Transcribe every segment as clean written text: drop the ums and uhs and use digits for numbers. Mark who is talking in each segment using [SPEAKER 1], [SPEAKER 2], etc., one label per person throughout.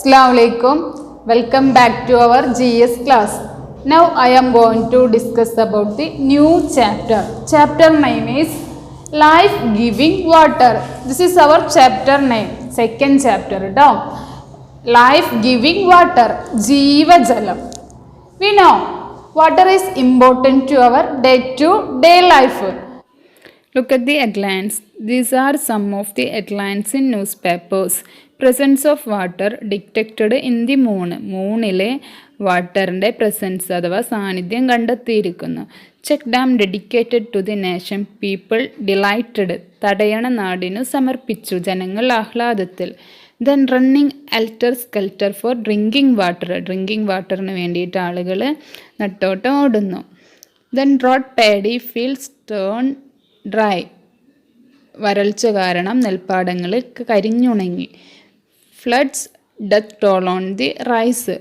[SPEAKER 1] Assalamu alaikum. Welcome back to our GS class. Now I am going to discuss about the new chapter. Chapter name is Life Giving Water. This is our chapter name. Second chapter. Down. Life Giving Water. Jeeva Jalam. We know water is important to our day-to-day life. Look at the headlines. These are some of the headlines in newspapers. Presence of water detected in the moon. മൂണിലെ വാട്ടറിൻ്റെ presence അഥവാ സാന്നിധ്യം കണ്ടെത്തിയിരിക്കുന്നു. Check dam dedicated to the nation, people delighted. തടയണ നാടിനു സമർപ്പിച്ചു, ജനങ്ങൾ ആഹ്ലാദത്തിൽ. Then running helter skelter for drinking water. Drinking വാട്ടറിന് വേണ്ടിയിട്ട് ആളുകൾ നെട്ടോട്ടം ഓടുന്നു. Then road paddy fields turn dry. വരൾച്ച കാരണം നെൽപ്പാടങ്ങൾ കരിഞ്ഞുണങ്ങി. Floods death toll on the rise.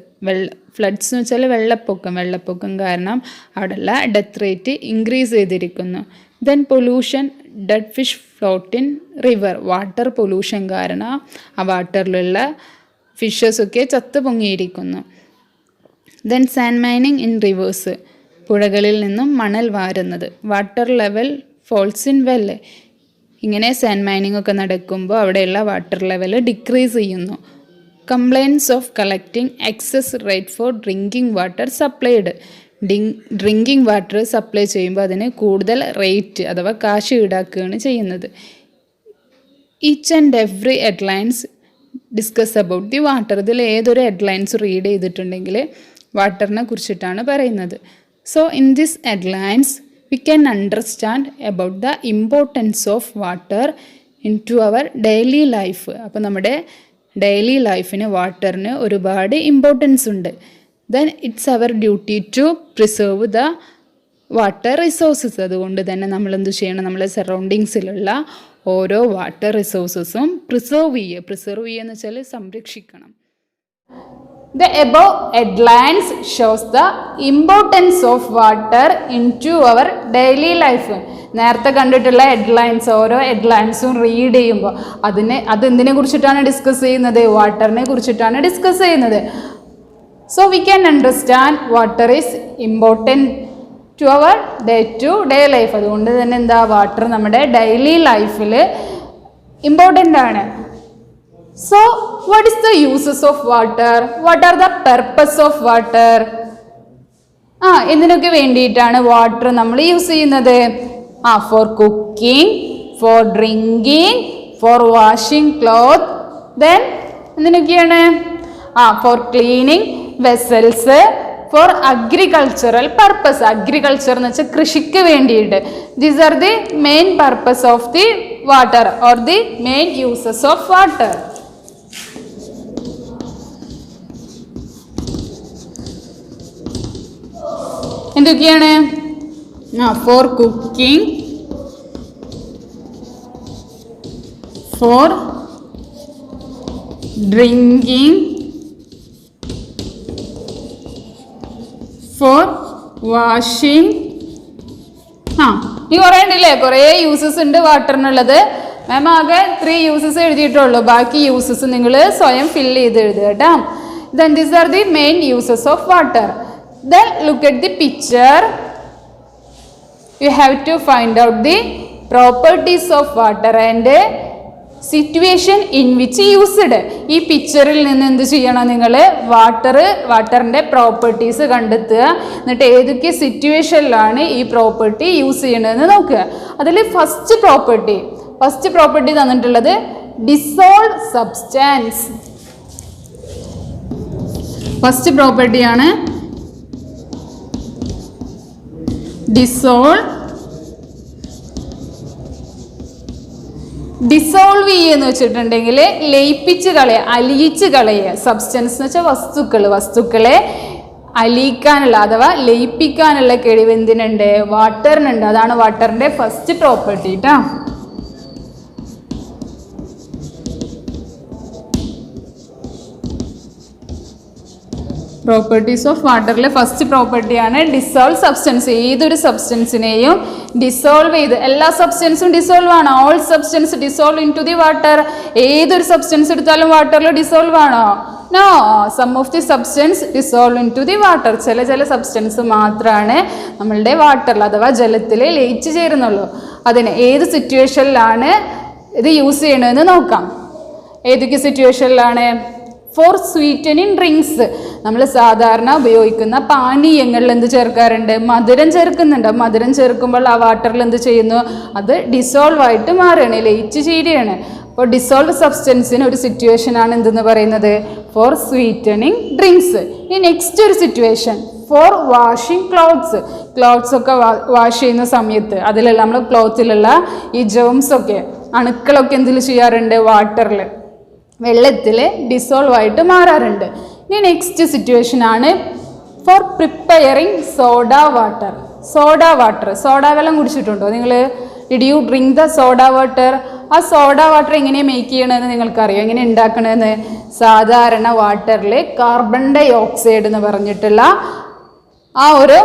[SPEAKER 1] Floods എന്ന് വെച്ചാൽ വെള്ളപ്പൊക്കം കാരണം അവിടെയുള്ള ഡെത്ത് റേറ്റ് ഇൻക്രീസ് ചെയ്തിരിക്കുന്നു. Then pollution, dead fish float in river. Water pollution കാരണം ആ വാട്ടറിലുള്ള ഫിഷസൊക്കെ ചത്തു പൊങ്ങിയിരിക്കുന്നു. Then sand mining in rivers. പുഴകളിൽ നിന്നും മണൽ വാരുന്നത്. Water level falls in well. ഇങ്ങനെ സാൻഡ് മൈനിങ് ഒക്കെ നടക്കുമ്പോൾ അവിടെയുള്ള വാട്ടർ ലെവൽ ഡിക്രീസ് ചെയ്യുന്നു. Complaints of collecting excess rate for drinking water supplied. Drinking water supply ചെയ്യുമ്പോൾ അതിന് കൂടുതൽ റേറ്റ് അഥവാ കാശ് ഈടാക്കുകയാണ് ചെയ്യുന്നത്. Each and every headlines discuss about the water. ഇതിൽ ഏതൊരു ഹെഡ്ലൈൻസ് റീഡ് ചെയ്തിട്ടുണ്ടെങ്കിൽ വാട്ടറിനെ കുറിച്ചിട്ടാണ് പറയുന്നത്. So in this headlines we can understand about the importance of water into our daily life. അപ്പോൾ നമ്മുടെ ഡെയിലി ലൈഫിന് വാട്ടറിന് ഒരുപാട് ഇമ്പോർട്ടൻസ് ഉണ്ട്. Then its our duty to preserve the water resources. അതുകൊണ്ട് തന്നെ നമ്മൾ എന്ത് ചെയ്യണം, നമ്മളെ സറൗണ്ടിങ്സിലുള്ള ഓരോ വാട്ടർ റിസോഴ്സസും പ്രിസേർവ് ചെയ്യുക എന്ന് വെച്ചാൽ സംരക്ഷിക്കണം. The above headlines shows the importance of water into our daily life. നേരത്തെ കണ്ടിട്ടുള്ള ഹെഡ്ലൈൻസ്, ഓരോ ഹെഡ്ലൈൻസും റീഡ് ചെയ്യുമ്പോൾ അതെന്തിനെ കുറിച്ചിട്ടാണ് ഡിസ്കസ് ചെയ്യുന്നത്? വാട്ടറിനെ കുറിച്ചിട്ടാണ് ഡിസ്കസ് ചെയ്യുന്നത്. So we can understand water is important to our day life. അതുകൊണ്ട് തന്നെ എന്താ, വാട്ടർ നമ്മുടെ ഡെയിലി ലൈഫിൽ ഇമ്പോർട്ടൻ്റ് ആണ്. So, what is the uses of water? What are the purpose of water? എന്തിനൊക്കെ വേണ്ടിയിട്ടാണ് വാട്ടർ നമ്മൾ യൂസ് ചെയ്യുന്നത്? For cooking, for drinking, for washing cloth. Then എന്തിനൊക്കെയാണ്? For cleaning vessels, for agricultural purpose. Agriculture എന്ന് വെച്ചാൽ കൃഷിക്ക് വേണ്ടിയിട്ട്. These are the main purpose of the water or the main uses of water. എന്തൊക്കെയാണ്? For cooking, for drinking, for washing. ഈ കുറേ ഉണ്ടല്ലേ, കുറേ യൂസസ് ഉണ്ട് വാട്ടറിനുള്ളത്. മാം ആകെ 3 യൂസസ് എഴുതിയിട്ടുള്ളൂ. ബാക്കി യൂസസ് നിങ്ങൾ സ്വയം ഫില്ല് ചെയ്ത് എഴുതുക കേട്ടോ. Then these are the main uses of water. Then look at the picture. You have to find out the properties of water and situation in which used. ഈ പിക്ചറിൽ നിന്ന് എന്ത് ചെയ്യണം നിങ്ങൾ? വാട്ടറിൻ്റെ പ്രോപ്പർട്ടീസ് കണ്ടെത്തുക. എന്നിട്ട് ഏതൊക്കെ സിറ്റുവേഷനിലാണ് ഈ പ്രോപ്പർട്ടി യൂസ് ചെയ്യണമെന്ന് നോക്കുക. അതിൽ ഫസ്റ്റ് പ്രോപ്പർട്ടി തന്നിട്ടുള്ളത് ഡിസോൾവ് സബ്സ്റ്റൻസ്. ഫസ്റ്റ് പ്രോപ്പർട്ടിയാണ് ഡിസോൾവ് ചെയ്യുമെന്ന് വെച്ചിട്ടുണ്ടെങ്കിൽ ലയിപ്പിച്ച് കളയുക, അലിയിച്ച് കളയുക. സബ്സ്റ്റൻസ് എന്ന് വെച്ചാൽ വസ്തുക്കളെ അലിയിക്കാനുള്ള അഥവാ ലയിപ്പിക്കാനുള്ള കഴിവ് എന്തിനുണ്ട്? വാട്ടറിനുണ്ട്. അതാണ് വാട്ടറിൻ്റെ ഫസ്റ്റ് പ്രോപ്പർട്ടി കേട്ടോ. പ്രോപ്പർട്ടീസ് ഓഫ് വാട്ടറിലെ ഫസ്റ്റ് പ്രോപ്പർട്ടിയാണ് ഡിസോൾവ് സബ്സ്റ്റൻസ്. ഏതൊരു സബ്സ്റ്റൻസിനെയും ഡിസോൾവ് ചെയ്ത്, എല്ലാ സബ്സ്റ്റൻസും ഡിസോൾവ് ആണ്. All substance dissolve into the water. ഏതൊരു സബ്സ്റ്റൻസ് എടുത്താലും വാട്ടറിൽ ഡിസോൾവ് ആണോ? No, some of the substance dissolve into the water. ചില സബ്സ്റ്റൻസ് മാത്രമാണ് നമ്മളുടെ വാട്ടറിൽ അഥവാ ജലത്തിൽ ലയിച്ച് ചേരുന്നുള്ളൂ. അതിന് ഏത് സിറ്റുവേഷനിലാണ് ഇത് യൂസ് ചെയ്യണമെന്ന് നോക്കാം. ഏതൊക്കെ സിറ്റുവേഷനിലാണ്? Four sweetening drinks. നമ്മൾ സാധാരണ ഉപയോഗിക്കുന്ന പാനീയങ്ങളിൽ എന്ത് ചേർക്കാറുണ്ട്? മധുരം ചേർക്കുന്നുണ്ട്. മധുരം ചേർക്കുമ്പോൾ ആ വാട്ടറിൽ എന്ത് ചെയ്യുന്നു? അത് ഡിസോൾവ് ആയിട്ട് മാറുകയാണ്, ലയിച്ച് ചേരുകയാണ്. അപ്പോൾ ഡിസോൾവ് സബ്സ്റ്റൻസിന് ഒരു സിറ്റുവേഷനാണ് എന്തെന്ന് പറയുന്നത്? For sweetening drinks. ഈ നെക്സ്റ്റ് ഒരു situation for washing clothes. Clothes ഒക്കെ വാഷ് ചെയ്യുന്ന സമയത്ത് അതിലുള്ള നമ്മൾ ക്ലോത്തിലുള്ള ഈ ജേംസ് ഒക്കെ അണുക്കളൊക്കെ എന്തിൽ ചെയ്യാറുണ്ട്? വാട്ടറിൽ, വെള്ളത്തിൽ ഡിസോൾവ് ആയിട്ട് മാറാറുണ്ട്. ഇനി നെക്സ്റ്റ് സിറ്റുവേഷൻ ആണ് for preparing soda water. Soda വെള്ളം കുടിച്ചിട്ടുണ്ടോ നിങ്ങൾ? Did you drink the soda water? ആ സോഡ വാട്ടർ എങ്ങനെ മേക്ക് ചെയ്യണമെന്ന് നിങ്ങൾക്കറിയോ? എങ്ങനെ ഉണ്ടാക്കണമെന്ന്? സാധാരണ വാട്ടറിൽ കാർബൺ ഡൈ ഓക്സൈഡ് എന്ന് പറഞ്ഞിട്ടുള്ള ആ ഒരു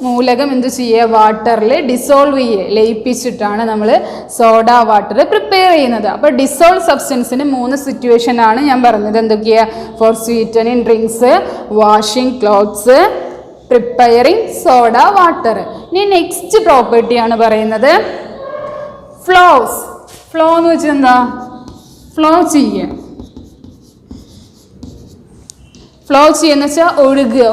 [SPEAKER 1] മൂലകം എന്ത് ചെയ്യുക? വാട്ടറിൽ ഡിസോൾവ് ചെയ്യുക, ലയിപ്പിച്ചിട്ടാണ് നമ്മൾ സോഡ വാട്ടർ പ്രിപ്പയർ ചെയ്യുന്നത്. അപ്പോൾ ഡിസോൾവ് സബ്സ്റ്റൻസിന് 3 സിറ്റുവേഷനാണ് ഞാൻ പറഞ്ഞത്. എന്തൊക്കെയാണ്? For sweetening drinks, washing clothes, preparing soda water. ഇനി നെക്സ്റ്റ് പ്രോപ്പർട്ടിയാണ് പറയുന്നത് ഫ്ലോസ്. ഫ്ലോ എന്ന് വെച്ചാൽ എന്താ? ഫ്ലോ ചെയ്യുക. ഫ്ലോ ചെയ്യുന്ന വെച്ചാൽ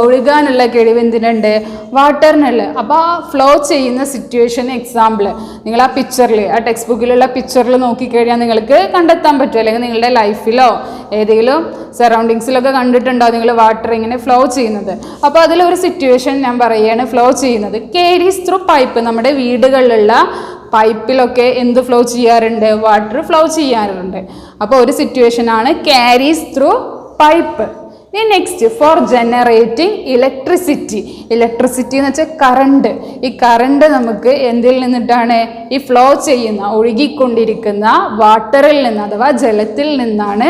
[SPEAKER 1] ഒഴുകാനുള്ള കഴിവ് എന്തിനുണ്ട്? വാട്ടറിനുള്ള. അപ്പോൾ ആ ഫ്ലോ ചെയ്യുന്ന സിറ്റുവേഷൻ എക്സാമ്പിൾ നിങ്ങൾ ആ പിക്ചറിൽ, ആ ടെക്സ്റ്റ് ബുക്കിലുള്ള പിക്ചറിൽ നോക്കിക്കഴിഞ്ഞാൽ നിങ്ങൾക്ക് കണ്ടെത്താൻ പറ്റും. അല്ലെങ്കിൽ നിങ്ങളുടെ ലൈഫിലോ ഏതെങ്കിലും സറൗണ്ടിങ്സിലൊക്കെ കണ്ടിട്ടുണ്ടോ നിങ്ങൾ വാട്ടർ ഇങ്ങനെ ഫ്ലോ ചെയ്യുന്നത്? അപ്പോൾ അതിലൊരു സിറ്റുവേഷൻ ഞാൻ പറയുകയാണ് ഫ്ലോ ചെയ്യുന്നത്. Caries through pipe. നമ്മുടെ വീടുകളിലുള്ള പൈപ്പിലൊക്കെ എന്ത് ഫ്ലോ ചെയ്യാറുണ്ട്? വാട്ടർ ഫ്ലോ ചെയ്യാറുണ്ട്. അപ്പോൾ ഒരു സിറ്റുവേഷനാണ് ക്യാരീസ് ത്രൂ പൈപ്പ്. ഇനി next four generating electricity. Electricity എന്ന് വെച്ചാൽ കറണ്ട്. ഈ കറണ്ട് നമുക്ക് എന്തിൽ നിന്നിട്ടാണ്? ഈ ഫ്ലോ ചെയ്യുന്ന, ഒഴുകിക്കൊണ്ടിരിക്കുന്ന വാട്ടറിൽ നിന്ന് അഥവാ ജലത്തിൽ നിന്നാണ്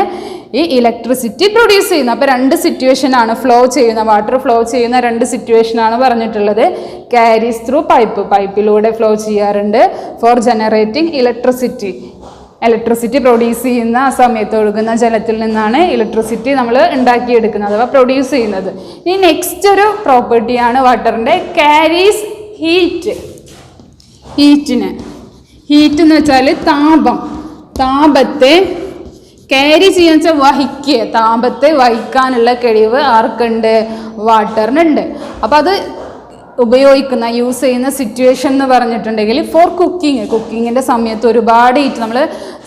[SPEAKER 1] ഈ ഇലക്ട്രിസിറ്റി പ്രൊഡ്യൂസ് ചെയ്യുന്നത്. അപ്പോൾ 2 സിറ്റുവേഷനാണ് ഫ്ലോ ചെയ്യുന്ന, വാട്ടർ ഫ്ലോ ചെയ്യുന്ന 2 സിറ്റുവേഷനാണ് പറഞ്ഞിട്ടുള്ളത്. ക്യാരീസ് ത്രൂ പൈപ്പ്, പൈപ്പിലൂടെ ഫ്ലോ ചെയ്യാറുണ്ട്. ഫോർ ജനറേറ്റിംഗ് ഇലക്ട്രിസിറ്റി പ്രൊഡ്യൂസ് ചെയ്യുന്ന ആ സമയത്ത് ഒഴുകുന്ന ജലത്തിൽ നിന്നാണ് ഇലക്ട്രിസിറ്റി നമ്മൾ ഉണ്ടാക്കിയെടുക്കുന്നത് അഥവാ പ്രൊഡ്യൂസ് ചെയ്യുന്നത്. ഇനി നെക്സ്റ്റ് ഒരു പ്രോപ്പർട്ടിയാണ് വാട്ടറിൻ്റെ ക്യാരീസ് ഹീറ്റ്. ഹീറ്റ് എന്ന് വെച്ചാൽ താപത്തെ ക്യാരി ചെയ്യാന്ന് വെച്ചാൽ വഹിക്കുക. താപത്തെ വഹിക്കാനുള്ള കഴിവ് ആർക്കുണ്ട്? വാട്ടറിനുണ്ട്. അപ്പോൾ അത് ഉപയോഗിക്കുന്ന, യൂസ് ചെയ്യുന്ന സിറ്റുവേഷൻ എന്ന് പറഞ്ഞിട്ടുണ്ടെങ്കിൽ ഫോർ കുക്കിങ്ങിൻ്റെ സമയത്ത് ഒരുപാട് ഹീറ്റ്, നമ്മൾ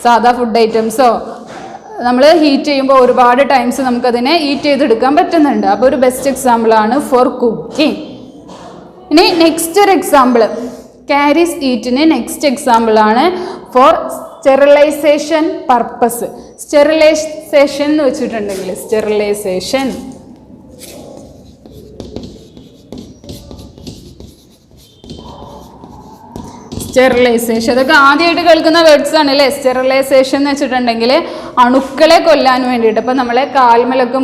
[SPEAKER 1] സാധാ ഫുഡ് ഐറ്റംസോ നമ്മൾ ഹീറ്റ് ചെയ്യുമ്പോൾ ഒരുപാട് ടൈംസ് നമുക്കതിനെ ഹീറ്റ് ചെയ്തെടുക്കാൻ പറ്റുന്നുണ്ട്. അപ്പോൾ ഒരു ബെസ്റ്റ് എക്സാമ്പിളാണ് ഫോർ കുക്കിംഗ്. ഇനി നെക്സ്റ്റ് ഒരു എക്സാമ്പിൾ ക്യാരീസ് ഹീറ്റിന് നെക്സ്റ്റ് എക്സാമ്പിളാണ് ഫോർ സ്റ്റെറിലൈസേഷൻ പർപ്പസ്. സ്റ്റെറിലൈസേഷൻ എന്ന് വെച്ചിട്ടുണ്ടെങ്കിൽ സ്റ്റെറിലൈസേഷൻ അതൊക്കെ ആദ്യമായിട്ട് കേൾക്കുന്ന വേർഡ്സ് ആണ് അല്ലേ? സ്റ്റെറിലൈസേഷൻ എന്ന് വെച്ചിട്ടുണ്ടെങ്കിൽ അണുക്കളെ കൊല്ലാൻ വേണ്ടിയിട്ട്. അപ്പോൾ നമ്മളെ കാൽമലൊക്കെ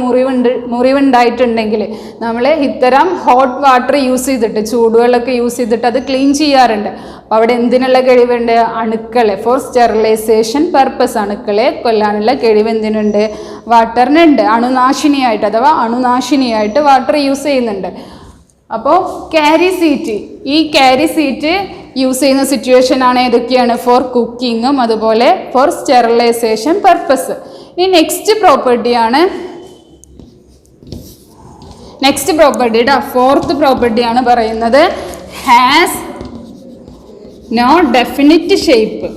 [SPEAKER 1] മുറിവുണ്ടായിട്ടുണ്ടെങ്കിൽ നമ്മൾ ഇത്തരം ഹോട്ട് വാട്ടർ യൂസ് ചെയ്തിട്ട്, ചൂടുവെള്ളമൊക്കെ യൂസ് ചെയ്തിട്ട് അത് ക്ലീൻ ചെയ്യാറുണ്ട്. അപ്പോൾ അവിടെ എന്തിനുള്ള കഴിവുണ്ട്? അണുക്കളെ, ഫോർ സ്റ്റെറിലൈസേഷൻ പർപ്പസ്, അണുക്കളെ കൊല്ലാനുള്ള കഴിവ് എന്തിനുണ്ട്? വാട്ടറിനുണ്ട്. അണുനാശിനിയായിട്ട് അഥവാ അണുനാശിനിയായിട്ട് വാട്ടർ യൂസ് ചെയ്യുന്നുണ്ട്. അപ്പോൾ ഈ ക്യാരി സീറ്റ് യൂസ് ചെയ്യുന്ന സിറ്റുവേഷൻ ആണ് ഏതൊക്കെയാണ്? ഫോർ കുക്കിങ്ങും അതുപോലെ ഫോർ സ്റ്റെറിലൈസേഷൻ പർപ്പസ്. ഇനി നെക്സ്റ്റ് പ്രോപ്പർട്ടിയുടെ 4th പ്രോപ്പർട്ടിയാണ് പറയുന്നത് ഹാസ് നോ ഡെഫിനിറ്റ് ഷേപ്പ്.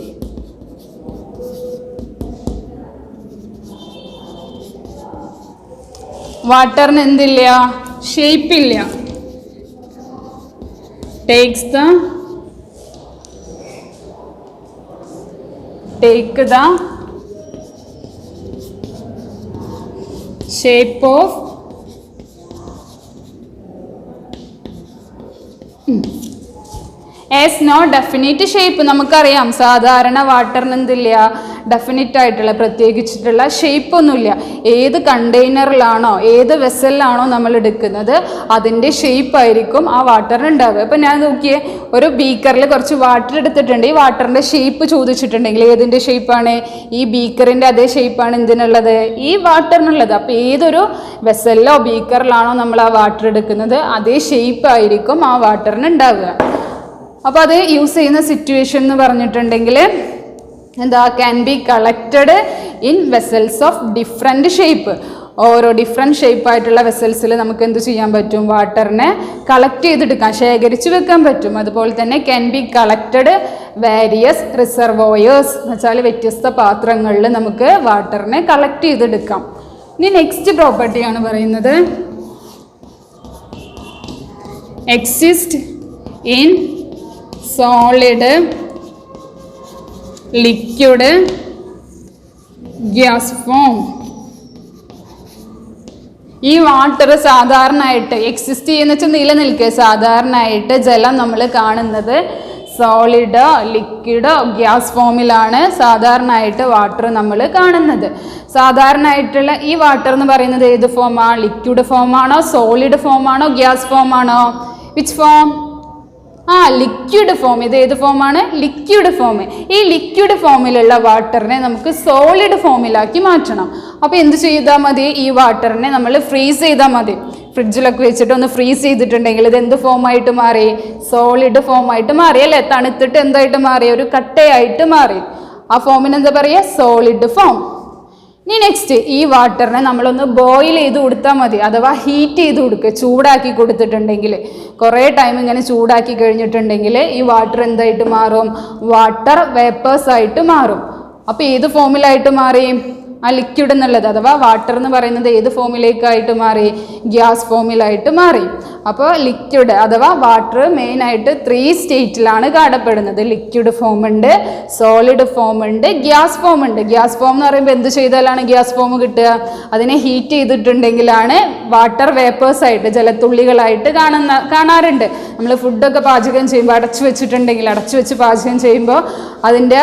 [SPEAKER 1] വാട്ടറിന് എന്തില്ല? ഷേപ്പില്ല. Take the shape of as no definite shape. നമുക്കറിയാം സാധാരണ വാട്ടറിന് എന്തില്ല? ഡെഫിനിറ്റ് ആയിട്ടുള്ള പ്രത്യേകിച്ചിട്ടുള്ള ഷേപ്പ് ഒന്നുമില്ല. ഏത് കണ്ടെയ്നറിലാണോ ഏത് വെസലിലാണോ നമ്മൾ എടുക്കുന്നത് അതിൻ്റെ ഷേപ്പ് ആയിരിക്കും ആ വാട്ടറിന് ഉണ്ടാവുക. ഇപ്പം ഞാൻ നോക്കിയേ, ഒരു ബീക്കറിൽ കുറച്ച് വാട്ടർ എടുത്തിട്ടുണ്ട്. ഈ വാട്ടറിൻ്റെ ഷേപ്പ് ചോദിച്ചിട്ടുണ്ടെങ്കിൽ ഏതിൻ്റെ ഷേപ്പാണ്? ഈ ബീക്കറിൻ്റെ അതേ ഷേപ്പാണ് എന്തിനുള്ളത്? ഈ വാട്ടറിനുള്ളത്. അപ്പോൾ ഏതൊരു വെസലിലോ ബീക്കറിലാണോ നമ്മൾ ആ വാട്ടർ എടുക്കുന്നത് അതേ ഷേപ്പ് ആയിരിക്കും ആ വാട്ടറിന് ഉണ്ടാവുക. അപ്പോൾ അത് യൂസ് ചെയ്യുന്ന സിറ്റുവേഷൻ എന്ന് പറഞ്ഞിട്ടുണ്ടെങ്കിൽ എന്താ? Can be collected in vessels of different shape. ഓരോ ഡിഫറെൻറ്റ് ഷേപ്പായിട്ടുള്ള വെസൽസിൽ നമുക്ക് എന്ത് ചെയ്യാൻ പറ്റും? വാട്ടറിനെ കളക്ട് ചെയ്തെടുക്കാൻ, ശേഖരിച്ച് വെക്കാൻ പറ്റും. അതുപോലെ തന്നെ can be collected various reservoirs എന്ന് വെച്ചാൽ വ്യത്യസ്ത പാത്രങ്ങളിൽ നമുക്ക് വാട്ടറിനെ കളക്ട് ചെയ്തെടുക്കാം. ഇനി നെക്സ്റ്റ് പ്രോപ്പർട്ടിയാണ് പറയുന്നത് exist in solid, liquid, gas form. ഈ വാട്ടർ സാധാരണയായിട്ട് എക്സിസ്റ്റ് ചെയ്യുന്ന വെച്ചാൽ നിലനിൽക്കുക. സാധാരണയായിട്ട് ജലം നമ്മൾ കാണുന്നത് സോളിഡോ ലിക്വിഡോ ഗ്യാസ് ഫോമിലാണ് സാധാരണയായിട്ട് വാട്ടർ നമ്മൾ കാണുന്നത്. സാധാരണയായിട്ടുള്ള ഈ വാട്ടർ എന്ന് പറയുന്നത് ഏത് ഫോമാണ്? ലിക്വിഡ് ഫോമാണോ സോളിഡ് ഫോമാണോ ഗ്യാസ് ഫോമാണോ? Which form? Liquid form. ഇത് ഏത് ഫോമാണ്? Liquid form. ഈ ലിക്വിഡ് ഫോമിലുള്ള വാട്ടറിനെ നമുക്ക് സോളിഡ് ഫോമിലാക്കി മാറ്റണം. അപ്പോൾ എന്ത് ചെയ്താൽ മതി? ഈ വാട്ടറിനെ നമ്മൾ ഫ്രീസ് ചെയ്താൽ മതി. ഫ്രിഡ്ജിലൊക്കെ വെച്ചിട്ട് ഒന്ന് ഫ്രീസ് ചെയ്തിട്ടുണ്ടെങ്കിൽ ഇത് എന്ത് ഫോമായിട്ട് മാറി? സോളിഡ് ഫോമായിട്ട് മാറി അല്ലേ? തണുത്തിട്ട് എന്തായിട്ട് മാറി? ഒരു കട്ടയായിട്ട് മാറി. ആ ഫോമിന് എന്താ പറയുക? Solid form. ഇനി നെക്സ്റ്റ്, ഈ വാട്ടറിനെ നമ്മളൊന്ന് ബോയിൽ ചെയ്ത് കൊടുത്താൽ മതി, അഥവാ ഹീറ്റ് ചെയ്ത് കൊടുക്കുക. ചൂടാക്കി കൊടുത്തിട്ടുണ്ടെങ്കിൽ, കുറേ ടൈം ഇങ്ങനെ ചൂടാക്കി കഴിഞ്ഞിട്ടുണ്ടെങ്കിൽ ഈ വാട്ടർ എന്തായിട്ട് മാറും? വാട്ടർ വേപ്പേഴ്സ് ആയിട്ട് മാറും. അപ്പോൾ ഏത് ഫോമിലായിട്ട് മാറി? ആ ലിക്വിഡ് എന്നുള്ളത് അഥവാ വാട്ടർ എന്ന് പറയുന്നത് ഏത് ഫോമിലേക്കായിട്ട് മാറി? ഗ്യാസ് ഫോമിലായിട്ട് മാറി. അപ്പോൾ ലിക്വിഡ് അഥവാ വാട്ടർ മെയിനായിട്ട് 3 സ്റ്റേറ്റിലാണ് കാണപ്പെടുന്നത്. ലിക്വിഡ് ഫോം ഉണ്ട്, സോളിഡ് ഫോം ഉണ്ട്, ഗ്യാസ് ഫോം ഉണ്ട്. ഗ്യാസ് ഫോം എന്ന് പറയുമ്പോൾ എന്ത് ചെയ്താലാണ് ഗ്യാസ് ഫോം കിട്ടുക? അതിനെ ഹീറ്റ് ചെയ്തിട്ടുണ്ടെങ്കിലാണ് വാട്ടർ വേപ്പേഴ്സ് ആയിട്ട്, ജലത്തുള്ളികളായിട്ട് കാണാറുണ്ട്. നമ്മൾ ഫുഡൊക്കെ പാചകം ചെയ്യുമ്പോൾ അടച്ചു വെച്ച് പാചകം ചെയ്യുമ്പോൾ അതിൻ്റെ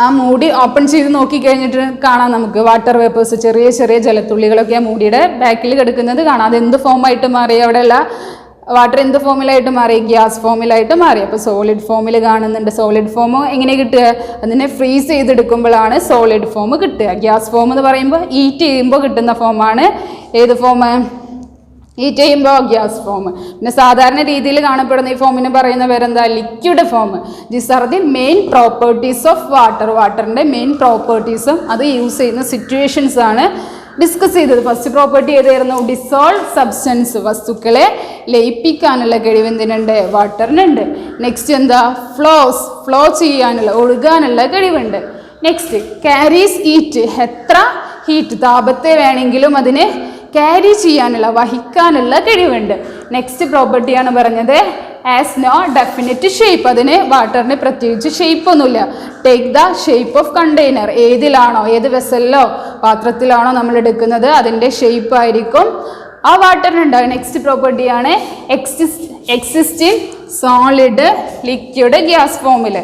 [SPEAKER 1] ആ മൂടി ഓപ്പൺ ചെയ്ത് നോക്കിക്കഴിഞ്ഞിട്ട് കാണാം നമുക്ക് വാട്ടർ വേപ്പേഴ്സ്, ചെറിയ ചെറിയ ജലത്തുള്ളികളൊക്കെ ആ മൂടിയുടെ ബാക്കിൽ കിടക്കുന്നത് കാണാം. അത് എന്ത് ഫോമായിട്ട് മാറി? അവിടെയുള്ള വാട്ടർ എന്ത് ഫോമിലായിട്ട് മാറി? ഗ്യാസ് ഫോമിലായിട്ട് മാറി. അപ്പോൾ സോളിഡ് ഫോമിൽ കാണുന്നുണ്ട്. സോളിഡ് ഫോം എങ്ങനെ കിട്ടുക? അതിനെ ഫ്രീസ് ചെയ്തെടുക്കുമ്പോഴാണ് സോളിഡ് ഫോം കിട്ടുക. ഗ്യാസ് ഫോം എന്ന് പറയുമ്പോൾ ഹീറ്റ് ചെയ്യുമ്പോൾ കിട്ടുന്ന ഫോമാണ് ഏത് ഫോം? ഹീറ്റ് ചെയ്യുമ്പോൾ ഗ്യാസ് ഫോം. പിന്നെ സാധാരണ രീതിയിൽ കാണപ്പെടുന്ന ഈ ഫോമിന് പറയുന്ന പേരെന്താ? Liquid form. These are the main properties of water. വാട്ടറിൻ്റെ മെയിൻ പ്രോപ്പർട്ടീസും അത് യൂസ് ചെയ്യുന്ന സിറ്റുവേഷൻസ് ആണ് ഡിസ്കസ് ചെയ്തത്. ഫസ്റ്റ് പ്രോപ്പർട്ടി ഏതായിരുന്നു? ഡിസോൾവ് സബ്സ്റ്റൻസ്, വസ്തുക്കളെ ലയിപ്പിക്കാനുള്ള കഴിവ് എന്തിനുണ്ട്? വാട്ടറിനുണ്ട്. നെക്സ്റ്റ് എന്താ? ഫ്ലോ ചെയ്യാനുള്ള, ഒഴുകാനുള്ള കഴിവുണ്ട്. നെക്സ്റ്റ് ക്യാരീസ് ഹീറ്റ്, എത്ര ഹീറ്റ് താപത്തെ വേണമെങ്കിലും അതിനെ ക്യാരി ചെയ്യാനുള്ള, വഹിക്കാനുള്ള കഴിവുണ്ട്. നെക്സ്റ്റ് പ്രോപ്പർട്ടിയാണ് പറഞ്ഞത് ആസ് നോ ഡെഫിനിറ്റ് ഷേപ്പ്. അതിന് വാട്ടറിന് പ്രത്യേകിച്ച് ഷേപ്പ് ഒന്നുമില്ല. Take the shape of container. ഏതിലാണോ, ഏത് വെസലിലോ പാത്രത്തിലാണോ നമ്മൾ എടുക്കുന്നത് അതിൻ്റെ ഷേപ്പ് ആയിരിക്കും ആ വാട്ടറിനുണ്ടാവുക. നെക്സ്റ്റ് പ്രോപ്പർട്ടിയാണ് എക്സിസ്റ്റിംഗ് സോളിഡ്, ലിക്വിഡ്, ഗ്യാസ് ഫോമിൽ.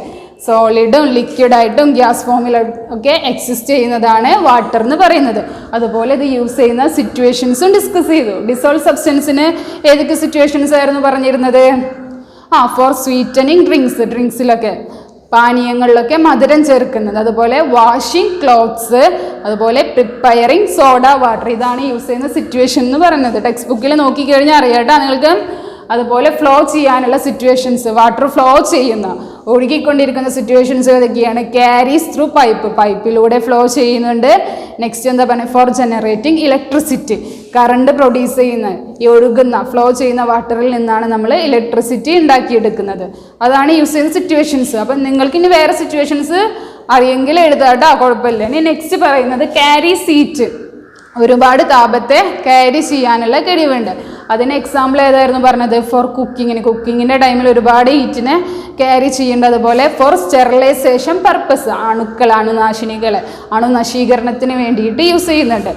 [SPEAKER 1] സോളിഡും ലിക്വിഡായിട്ടും ഗ്യാസ് ഫോമിലൊക്കെ എക്സിസ്റ്റ് ചെയ്യുന്നതാണ് വാട്ടർ എന്ന് പറയുന്നത്. അതുപോലെ ഇത് യൂസ് ചെയ്യുന്ന സിറ്റുവേഷൻസും ഡിസ്കസ് ചെയ്തു. ഡിസോൾവ് സബ്സ്റ്റൻസിന് ഏതൊക്കെ സിറ്റുവേഷൻസ് ആയിരുന്നു പറഞ്ഞിരുന്നത്? ഫോർ സ്വീറ്റനിങ് ഡ്രിങ്ക്സിലൊക്കെ, പാനീയങ്ങളിലൊക്കെ മധുരം ചേർക്കുന്നത്. അതുപോലെ വാഷിംഗ് ക്ലോത്ത്സ്, അതുപോലെ പ്രിപ്പയറിങ് സോഡ വാട്ടർ. ഇതാണ് യൂസ് ചെയ്യുന്ന സിറ്റുവേഷൻ എന്ന് പറയുന്നത്. ടെക്സ്റ്റ് ബുക്കിൽ നോക്കിക്കഴിഞ്ഞാൽ അറിയാട്ടോ നിങ്ങൾക്ക്. അതുപോലെ ഫ്ലോ ചെയ്യാനുള്ള സിറ്റുവേഷൻസ്, വാട്ടർ ഫ്ലോ ചെയ്യുന്ന, ഒഴുകിക്കൊണ്ടിരിക്കുന്ന സിറ്റുവേഷൻസ് ഏതൊക്കെയാണ്? ക്യാരീസ് ത്രൂ പൈപ്പിലൂടെ ഫ്ലോ ചെയ്യുന്നുണ്ട്. നെക്സ്റ്റ് എന്താ പറയുക? Four generating electricity, current produce ചെയ്യുന്ന, ഈ ഒഴുകുന്ന ഫ്ലോ ചെയ്യുന്ന വാട്ടറിൽ നിന്നാണ് നമ്മൾ ഇലക്ട്രിസിറ്റി ഉണ്ടാക്കിയെടുക്കുന്നത്. അതാണ് യൂസ് ചെയ്യുന്ന സിറ്റുവേഷൻസ്. അപ്പം നിങ്ങൾക്ക് ഇനി വേറെ സിറ്റുവേഷൻസ് അറിയെങ്കിൽ എഴുതാട്ടോ, കുഴപ്പമില്ല. ഇനി നെക്സ്റ്റ് പറയുന്നത് ക്യാരീസ് ഹീറ്റ്, ഒരുപാട് താപത്തെ ക്യാരി ചെയ്യാനുള്ള കഴിവുണ്ട്. അതിന് എക്സാമ്പിൾ ഏതായിരുന്നു പറഞ്ഞത്? ഫോർ കുക്കിങ്ങിൻ്റെ ടൈമിൽ ഒരുപാട് ഹീറ്റിനെ ക്യാരി ചെയ്യേണ്ടത്. അതുപോലെ ഫോർ സ്റ്റെറിലൈസേഷൻ പർപ്പസ്, അണുനശീകരണത്തിന് വേണ്ടിയിട്ട് യൂസ് ചെയ്യുന്നുണ്ട്.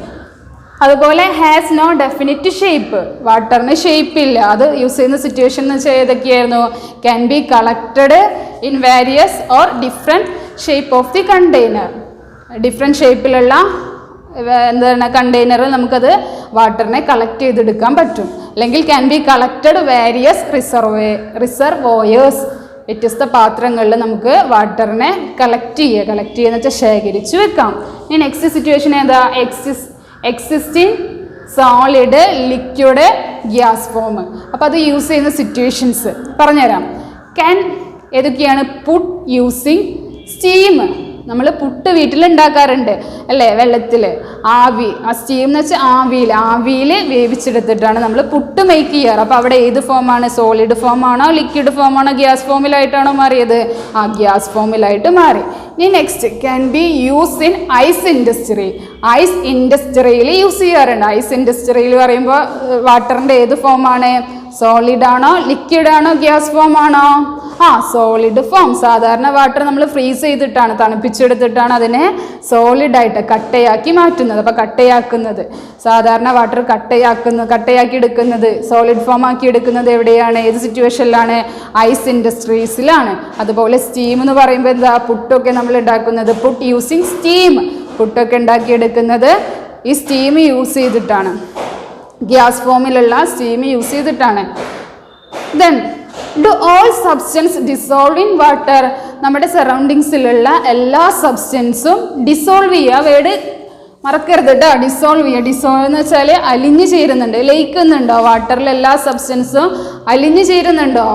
[SPEAKER 1] അതുപോലെ ഹാസ് നോ ഡെഫിനിറ്റ് ഷേപ്പ്, വാട്ടറിന് ഷേപ്പ് ഇല്ല. അത് യൂസ് ചെയ്യുന്ന സിറ്റുവേഷൻ എന്ന് വെച്ചാൽ ഏതൊക്കെയായിരുന്നു? Can be collected in various or different shape of the container. Different ഷേപ്പിലുള്ള എന്താണ് കണ്ടെയ്നർ നമുക്കത് വാട്ടറിനെ കളക്ട് ചെയ്തെടുക്കാൻ പറ്റും. അല്ലെങ്കിൽ can be collected various reservoirs. വ്യത്യസ്ത പാത്രങ്ങളിൽ നമുക്ക് വാട്ടറിനെ കളക്ട് ചെയ്യുക വെച്ചാൽ ശേഖരിച്ച് വെക്കാം. ഇനി നെക്സ്റ്റ് സിറ്റുവേഷൻ ഏതാ? Existing solid liquid gas form. അപ്പോൾ അത് യൂസ് ചെയ്യുന്ന സിറ്റുവേഷൻസ് പറഞ്ഞുതരാം. ക്യാൻ ഏതൊക്കെയാണ്? Puttu using steam. നമ്മൾ പുട്ട് വീട്ടിലുണ്ടാക്കാറുണ്ട് അല്ലേ, വെള്ളത്തിൽ ആവി. ആ സ്റ്റീം എന്ന് വെച്ചാൽ ആവിയിൽ വേവിച്ചെടുത്തിട്ടാണ് നമ്മൾ പുട്ട് മേക്ക് ചെയ്യാറ്. അപ്പോൾ അവിടെ ഏത് ഫോമാണ്? സോളിഡ് ഫോം ആണോ ലിക്വിഡ് ഫോം ആണോ ഗ്യാസ് ഫോമിലായിട്ടാണോ മാറിയത്? ആ ഗ്യാസ് ഫോമിലായിട്ട് മാറി. ഇനി next can be use in ice industry. Ice ഇൻഡസ്ട്രിയിൽ യൂസ് ചെയ്യാറുണ്ട്. ഐസ് ഇൻഡസ്ട്രിയിൽ പറയുമ്പോൾ വാട്ടറിൻ്റെ ഏത് ഫോമാണ്? സോളിഡ് ആണോ ലിക്വിഡ് ആണോ ഗ്യാസ് ഫോം ആണോ? Solid form. സാധാരണ വാട്ടർ നമ്മൾ ഫ്രീസ് ചെയ്തിട്ടാണ്, തണുപ്പിച്ചെടുത്തിട്ടാണ് അതിനെ സോളിഡായിട്ട് കട്ടയാക്കി മാറ്റുന്നത്. അപ്പോൾ കട്ടയാക്കുന്നത്, സാധാരണ വാട്ടർ കട്ടയാക്കി എടുക്കുന്നത്, സോളിഡ് ഫോം ആക്കി എടുക്കുന്നത് എവിടെയാണ്? ഏത് സിറ്റുവേഷനിലാണ്? ഐസ് ഇൻഡസ്ട്രീസിലാണ്. അതുപോലെ സ്റ്റീം എന്ന് പറയുമ്പോൾ എന്താ? പുട്ടൊക്കെ നമ്മൾ ഉണ്ടാക്കുന്നത് പുട്ട് യൂസിങ് സ്റ്റീം. പുട്ടൊക്കെ ഉണ്ടാക്കിയെടുക്കുന്നത് ഈ സ്റ്റീം യൂസ് ചെയ്തിട്ടാണ്, ഗ്യാസ് ഫോമിലുള്ള സ്റ്റീം യൂസ് ചെയ്തിട്ടാണ്. Then do all substance dissolve in water. നമ്മുടെ സറൗണ്ടിങ്സിലുള്ള എല്ലാ സബ്സ്റ്റൻസും ഡിസോൾവ് ചെയ്യുക. വേർഡ് മറക്കരുത് കേട്ടോ. ഡിസോൾവ് എന്ന് വെച്ചാൽ അലിഞ്ഞു ചേരുന്നുണ്ട്, ലയിക്കുന്നുണ്ടോ? വാട്ടറിൽ എല്ലാ സബ്സ്റ്റൻസും അലിഞ്ഞു ചേരുന്നുണ്ടോ?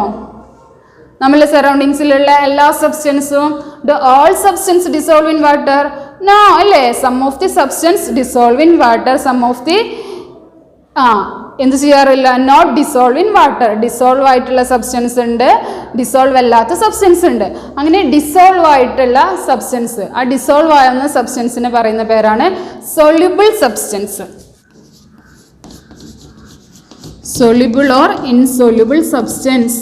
[SPEAKER 1] നമ്മളുടെ സറൗണ്ടിങ്സിലുള്ള എല്ലാ സബ്സ്റ്റൻസും. Do all substance dissolve in water? No അല്ലേ. Some of the substance dissolve in water, some of the എന്ത് ചെയ്യാറില്ല? Not dissolve in water. Dissolve ആയിട്ടുള്ള സബ്സ്റ്റൻസ് ഉണ്ട്, ഡിസോൾവ് അല്ലാത്ത സബ്സ്റ്റൻസ് ഉണ്ട്. അങ്ങനെ ഡിസോൾവ് ആയിട്ടുള്ള സബ്സ്റ്റൻസ്, ആ ഡിസോൾവ് ആവുന്ന സബ്സ്റ്റൻസിന് പറയുന്ന പേരാണ് soluble substance. Soluble or insoluble substance.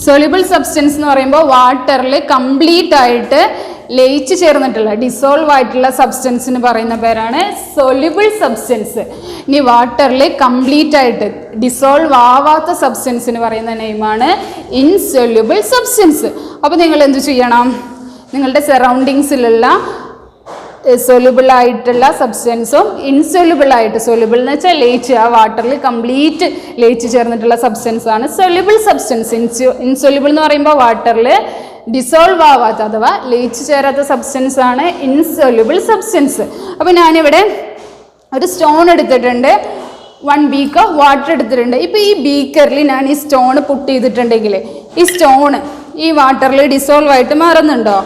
[SPEAKER 1] Soluble substance എന്ന് പറയുമ്പോൾ വാട്ടറിൽ കംപ്ലീറ്റ് ആയിട്ട് ലയിച്ച് ചേർന്നിട്ടുള്ള ഡിസോൾവ് ആയിട്ടുള്ള സബ്സ്റ്റൻസിന് പറയുന്ന പേരാണ് സൊല്യൂബിൾ സബ്സ്റ്റൻസ്. ഇനി വാട്ടറിൽ കംപ്ലീറ്റ് ആയിട്ട് ഡിസോൾവ് ആവാത്ത സബ്സ്റ്റൻസിന് പറയുന്ന നെയിമാണ് ഇൻസൊല്യൂബിൾ സബ്സ്റ്റൻസ്. അപ്പോൾ നിങ്ങൾ എന്ത് ചെയ്യണം? നിങ്ങളുടെ സറൗണ്ടിങ്സിലുള്ള സൊല്യൂബിൾ ആയിട്ടുള്ള സബ്സ്റ്റൻസും ഇൻസൊല്യൂബിൾ ആയിട്ട്, സൊല്യൂബിൾ എന്ന് വെച്ചാൽ ലയിച്ച്, ആ വാട്ടറിൽ കംപ്ലീറ്റ് ലയിച്ച് ചേർന്നിട്ടുള്ള സബ്സ്റ്റൻസ് ആണ് സൊല്യൂബിൾ സബ്സ്റ്റൻസ്. ഇൻസൊല്യൂബിൾ എന്ന് പറയുമ്പോൾ വാട്ടറിൽ ഡിസോൾവ് ആവാത്ത അഥവാ ലയിച്ച് ചേരാത്ത സബ്സ്റ്റൻസ് ആണ് ഇൻസൊല്യൂബിൾ സബ്സ്റ്റൻസ്. അപ്പോൾ ഞാനിവിടെ ഒരു സ്റ്റോൺ എടുത്തിട്ടുണ്ട്, 1 ബീക്കർ വാട്ടർ എടുത്തിട്ടുണ്ട്. ഇപ്പോൾ ഈ ബീക്കറിൽ ഞാൻ ഈ സ്റ്റോൺ പുട്ട് ചെയ്തിട്ടുണ്ടെങ്കിൽ ഈ സ്റ്റോൺ ഈ വാട്ടറിൽ ഡിസോൾവ് ആയിട്ട് മാറുന്നുണ്ടോ?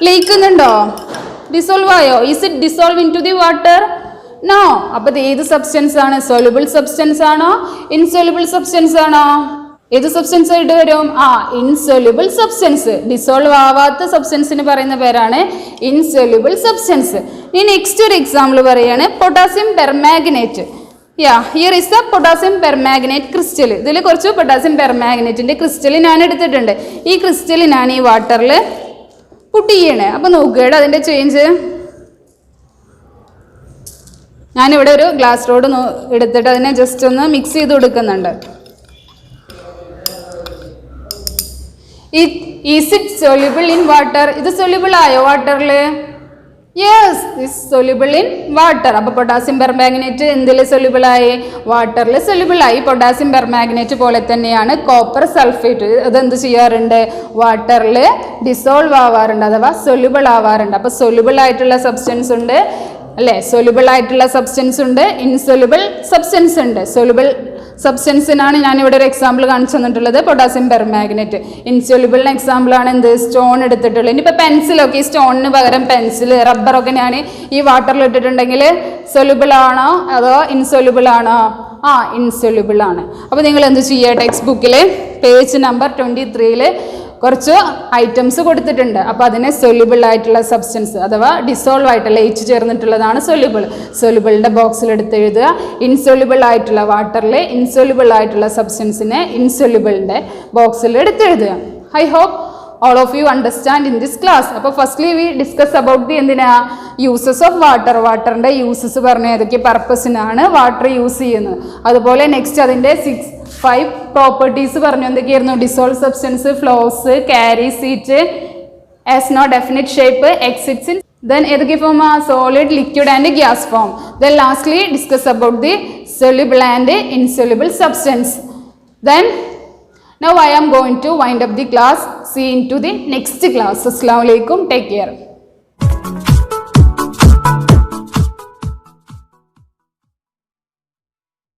[SPEAKER 1] ലയിക്കുന്നുണ്ടോ? ഡിസോൾവ് ആയോ? Is it dissolve into the water? No. അപ്പോൾ ഏത് സബ്സ്റ്റൻസ് ആണ്? സൊല്യൂബിൾ സബ്സ്റ്റൻസ് ആണോ ഇൻസൊല്യൂബിൾ സബ്സ്റ്റൻസ് ആണോ? ഏത് സബ്സ്റ്റൻസ് ആയിട്ട് വരും? Insoluble substance. ഡിസോൾവ് ആവാത്ത സബ്സ്റ്റൻസിന് പറയുന്ന പേരാണ് ഇൻസൊല്യൂബിൾ സബ്സ്റ്റൻസ്. ഇനി നെക്സ്റ്റ് ഒരു എക്സാമ്പിൾ പറയുകയാണ് potassium permanganate. Here is the potassium permanganate crystal. ഇതിൽ കുറച്ച് പൊട്ടാസ്യം പെർമാഗ്നേറ്റിന്റെ ക്രിസ്റ്റൽ ഞാൻ എടുത്തിട്ടുണ്ട്. ഈ ക്രിസ്റ്റൽ ഞാൻ ഈ വാട്ടറിൽ പുട്ട് ചെയ്യണേ. അപ്പോൾ നോക്കുകയുടെ അതിൻ്റെ ചേഞ്ച്. ഞാനിവിടെ ഒരു ഗ്ലാസ് റോഡ് എടുത്തിട്ട് അതിനെ ജസ്റ്റ് ഒന്ന് മിക്സ് ചെയ്ത് കൊടുക്കുന്നുണ്ട്. Is it soluble in water? ഇത് സൊല്യൂബിൾ ആയോ വാട്ടറിൽ? Yes, is soluble in water. അപ്പോൾ പൊട്ടാസ്യം പെർമാഗ്നേറ്റ് എന്തിൽ സൊല്യൂബിൾ ആയി? വാട്ടറിൽ സൊല്യൂബിൾ ആയി. പൊട്ടാസ്യം പെർമാഗ്നേറ്റ് പോലെ തന്നെയാണ് കോപ്പർ സൾഫേറ്റ്. അതെന്ത് ചെയ്യാറുണ്ട്? വാട്ടറിൽ ഡിസോൾവ് ആവാറുണ്ട് അഥവാ സൊല്യൂബിൾ ആവാറുണ്ട്. അപ്പോൾ സൊല്യൂബിൾ ആയിട്ടുള്ള സബ്സ്റ്റൻസ് ഉണ്ട് അല്ലേ? സൊല്യൂബിൾ ആയിട്ടുള്ള സബ്സ്റ്റൻസ് ഉണ്ട്, ഇൻസൊല്യൂബിൾ സബ്സ്റ്റൻസ് ഉണ്ട്. സൊല്യൂബിൾ സബ്സ്റ്റൻസിനാണ് ഞാനിവിടെ ഒരു എക്സാമ്പിൾ കാണിച്ചു തന്നിട്ടുള്ളത്, പൊട്ടാസ്യം പെർമാഗ്നേറ്റ്. ഇൻസൊല്യൂബിളിന് എക്സാമ്പിൾ ആണ് എന്ത്? സ്റ്റോൺ എടുത്തിട്ടുള്ളത്. ഇനിയിപ്പോൾ പെൻസിലൊക്കെ ഈ സ്റ്റോണിന് പകരം പെൻസിൽ, റബ്ബറൊക്കെ ഞാൻ ഈ വാട്ടറിൽ ഇട്ടിട്ടുണ്ടെങ്കിൽ സൊല്യൂബിൾ ആണോ അതോ ഇൻസൊല്യൂബിൾ ആണോ? ഇൻസൊല്യൂബിൾ ആണ്. അപ്പോൾ നിങ്ങൾ എന്ത് ചെയ്യുക? ടെക്സ്റ്റ് ബുക്കിൽ പേജ് നമ്പർ 23 കുറച്ച് ഐറ്റംസ് കൊടുത്തിട്ടുണ്ട്. അപ്പോൾ അതിനെ സൊല്യൂബിൾ ആയിട്ടുള്ള സബ്സ്റ്റൻസ് അഥവാ ഡിസോൾവ് ആയിട്ടുള്ള ലയിച്ച് ചേർന്നിട്ടുള്ളതാണ് സൊല്യൂബിൾ. സൊല്യൂബിളിൻ്റെ ബോക്സിൽ എടുത്ത് എഴുതുക. ഇൻസൊല്യൂബിൾ ആയിട്ടുള്ള വാട്ടറിൽ ഇൻസൊല്യൂബിൾ ആയിട്ടുള്ള സബ്സ്റ്റൻസിനെ ഇൻസൊല്യൂബിളിൻ്റെ ബോക്സിൽ എടുത്ത് എഴുതുക. I hope all of you understand in this class. അപ്പോൾ firstly we discuss about the എന്തിനാ യൂസസ് ഓഫ് വാട്ടർ. വാട്ടറിൻ്റെ യൂസസ് പറഞ്ഞ ഏതൊക്കെ പർപ്പസിനാണ് വാട്ടർ യൂസ് ചെയ്യുന്നത്. അതുപോലെ നെക്സ്റ്റ് അതിൻ്റെ 5 പ്രോപ്പർട്ടീസ് പറഞ്ഞു. എന്തൊക്കെയായിരുന്നു? Dissolve substance, flows, carries it, has no definite shape, exists in then ഏതൊക്കെ ഫോം? Solid, liquid and gas form. Then lastly discuss about the soluble and insoluble substance. Then now I am going to wind up the class. See into the next class. Assalamu alaikum. Take care.